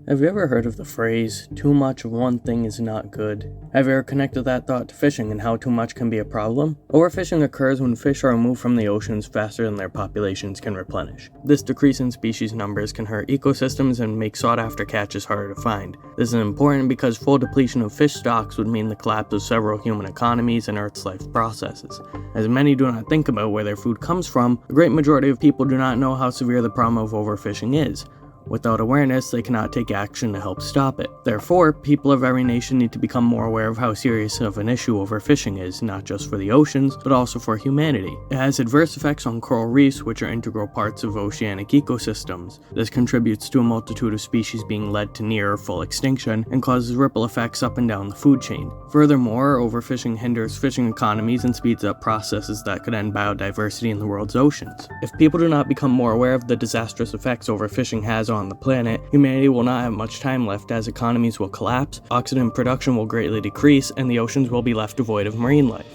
Have you ever heard of the phrase, too much of one thing is not good? Have you ever connected that thought to fishing and how too much can be a problem? Overfishing occurs when fish are removed from the oceans faster than their populations can replenish. This decrease in species numbers can hurt ecosystems and make sought-after catches harder to find. This is important because full depletion of fish stocks would mean the collapse of several human economies and Earth's life processes. As many do not think about where their food comes from, a great majority of people do not know how severe the problem of overfishing is. Without awareness, they cannot take action to help stop it. Therefore, people of every nation need to become more aware of how serious of an issue overfishing is, not just for the oceans, but also for humanity. It has adverse effects on coral reefs, which are integral parts of oceanic ecosystems. This contributes to a multitude of species being led to near or full extinction, and causes ripple effects up and down the food chain. Furthermore, overfishing hinders fishing economies and speeds up processes that could end biodiversity in the world's oceans. If people do not become more aware of the disastrous effects overfishing has on the planet, humanity will not have much time left as economies will collapse, oxygen production will greatly decrease, and the oceans will be left devoid of marine life.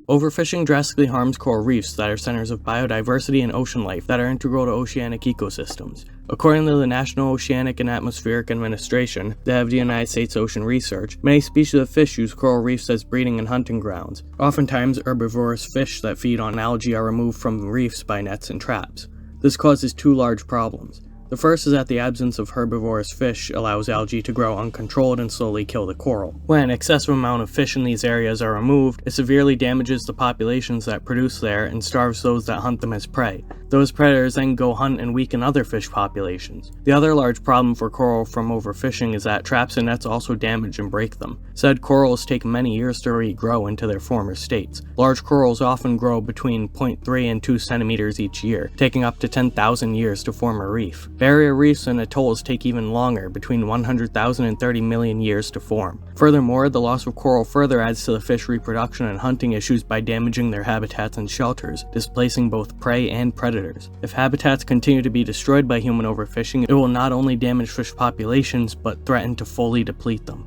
Overfishing drastically harms coral reefs that are centers of biodiversity and ocean life that are integral to oceanic ecosystems. According to the National Oceanic and Atmospheric Administration, the head of the United States Ocean Research, many species of fish use coral reefs as breeding and hunting grounds. Oftentimes, herbivorous fish that feed on algae are removed from reefs by nets and traps. This causes two large problems. The first is that the absence of herbivorous fish allows algae to grow uncontrolled and slowly kill the coral. When an excessive amount of fish in these areas are removed, it severely damages the populations that produce there and starves those that hunt them as prey. Those predators then go hunt and weaken other fish populations. The other large problem for coral from overfishing is that traps and nets also damage and break them. Said corals take many years to regrow into their former states. Large corals often grow between 0.3 and 2 centimeters each year, taking up to 10,000 years to form a reef. Barrier reefs and atolls take even longer, between 100,000 and 30 million years to form. Furthermore, the loss of coral further adds to the fish reproduction and hunting issues by damaging their habitats and shelters, displacing both prey and predators. If habitats continue to be destroyed by human overfishing, it will not only damage fish populations, but threaten to fully deplete them.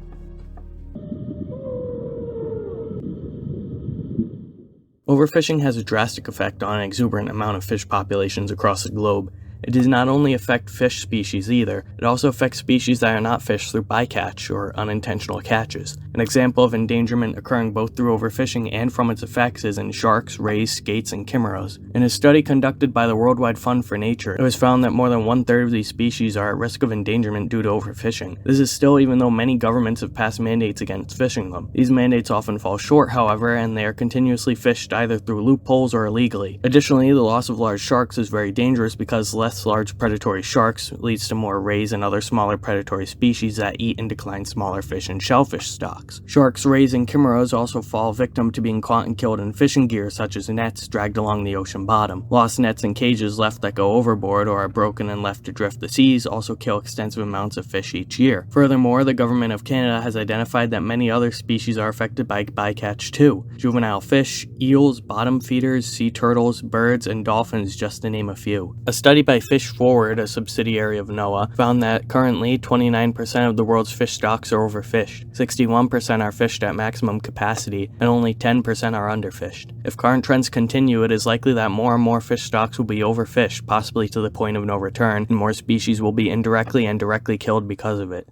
Overfishing has a drastic effect on an exuberant amount of fish populations across the globe. It does not only affect fish species either, it also affects species that are not fish through bycatch or unintentional catches. An example of endangerment occurring both through overfishing and from its effects is in sharks, rays, skates, and chimeras. In a study conducted by the Worldwide Fund for Nature, it was found that more than 1/3 of these species are at risk of endangerment due to overfishing. This is still even though many governments have passed mandates against fishing them. These mandates often fall short, however, and they are continuously fished either through loopholes or illegally. Additionally, the loss of large sharks is very dangerous because less large predatory sharks leads to more rays and other smaller predatory species that eat and decline smaller fish and shellfish stocks. Sharks, rays, and chimeras also fall victim to being caught and killed in fishing gear such as nets dragged along the ocean bottom. Lost nets and cages left that go overboard or are broken and left to drift the seas also kill extensive amounts of fish each year. Furthermore, the government of Canada has identified that many other species are affected by bycatch too. Juvenile fish, eels, bottom feeders, sea turtles, birds, and dolphins, just to name a few. A study by Fish Forward, a subsidiary of NOAA, found that currently 29% of the world's fish stocks are overfished, 61% are fished at maximum capacity, and only 10% are underfished. If current trends continue, it is likely that more and more fish stocks will be overfished, possibly to the point of no return, and more species will be indirectly and directly killed because of it.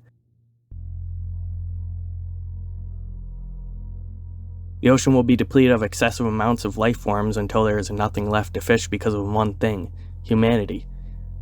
The ocean will be depleted of excessive amounts of life forms until there is nothing left to fish because of one thing: humanity.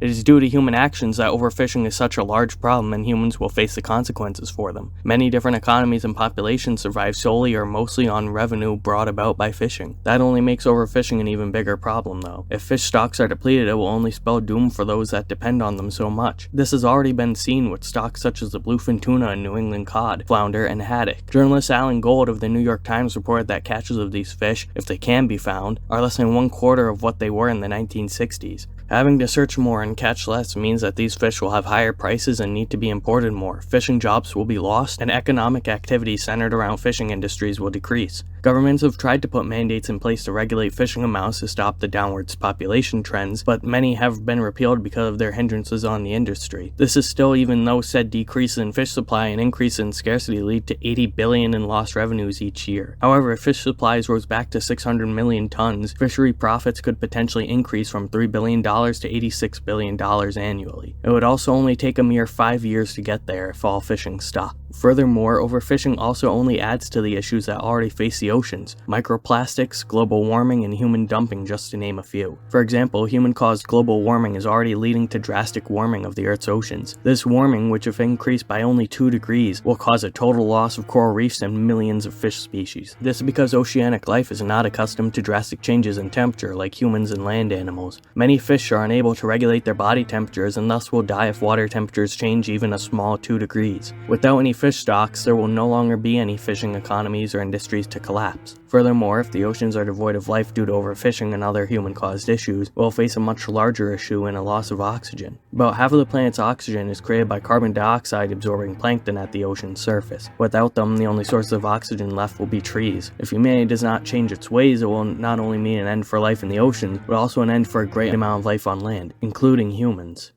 It is due to human actions that overfishing is such a large problem and humans will face the consequences for them. Many different economies and populations survive solely or mostly on revenue brought about by fishing. That only makes overfishing an even bigger problem though. If fish stocks are depleted, it will only spell doom for those that depend on them so much. This has already been seen with stocks such as the bluefin tuna and New England cod, flounder, and haddock. Journalist Allan of the New York Times reported that catches of these fish, if they can be found, are less than 1/4 of what they were in the 1960s. Having to search more and catch less means that these fish will have higher prices and need to be imported more. Fishing jobs will be lost, and economic activity centered around fishing industries will decrease. Governments have tried to put mandates in place to regulate fishing amounts to stop the downwards population trends, but many have been repealed because of their hindrances on the industry. This is still even though said decrease in fish supply and increase in scarcity lead to $80 billion in lost revenues each year. However, if fish supplies rose back to 600 million tons, fishery profits could potentially increase from $3 billion to $86 billion annually. It would also only take a mere 5 years to get there if all fishing stopped. Furthermore, overfishing also only adds to the issues that already face the oceans: microplastics, global warming, and human dumping, just to name a few. For example, human-caused global warming is already leading to drastic warming of the Earth's oceans. This warming, which if increased by only 2 degrees, will cause a total loss of coral reefs and millions of fish species. This is because oceanic life is not accustomed to drastic changes in temperature like humans and land animals. Many fish are unable to regulate their body temperatures and thus will die if water temperatures change even a small 2 degrees. Without any fish stocks, there will no longer be any fishing economies or industries to collapse. Furthermore, if the oceans are devoid of life due to overfishing and other human-caused issues, we'll face a much larger issue in a loss of oxygen. About half of the planet's oxygen is created by carbon dioxide absorbing plankton at the ocean's surface. Without them, the only source of oxygen left will be trees. If humanity does not change its ways, it will not only mean an end for life in the oceans, but also an end for a great amount of life on land, including humans.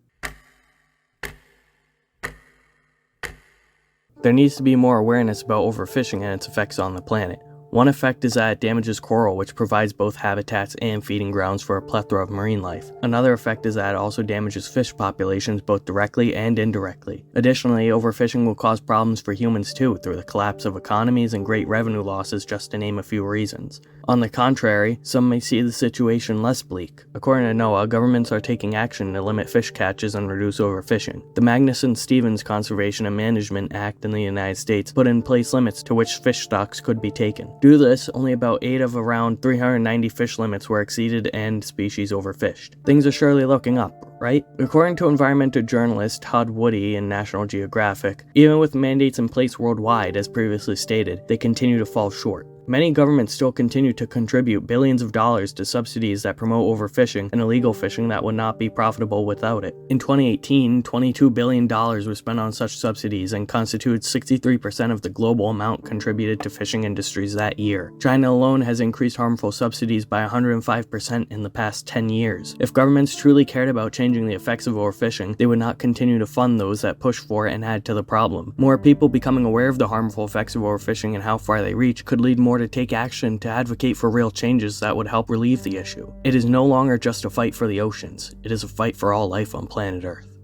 There needs to be more awareness about overfishing and its effects on the planet. One effect is that it damages coral, which provides both habitats and feeding grounds for a plethora of marine life. Another effect is that it also damages fish populations both directly and indirectly. Additionally, overfishing will cause problems for humans too, through the collapse of economies and great revenue losses, just to name a few reasons. On the contrary, some may see the situation less bleak. According to NOAA, governments are taking action to limit fish catches and reduce overfishing. The Magnuson-Stevens Conservation and Management Act in the United States put in place limits to which fish stocks could be taken. Due to this, only about 8 of around 390 fish limits were exceeded and species overfished. Things are surely looking up, right? According to environmental journalist Todd Woody in National Geographic, even with mandates in place worldwide, as previously stated, they continue to fall short. Many governments still continue to contribute billions of dollars to subsidies that promote overfishing and illegal fishing that would not be profitable without it. In 2018, $22 billion was spent on such subsidies and constituted 63% of the global amount contributed to fishing industries that year. China alone has increased harmful subsidies by 105% in the past 10 years. If governments truly cared about changing the effects of overfishing, they would not continue to fund those that push for it and add to the problem. More people becoming aware of the harmful effects of overfishing and how far they reach could lead more to take action to advocate for real changes that would help relieve the issue. It is no longer just a fight for the oceans, it is a fight for all life on planet Earth.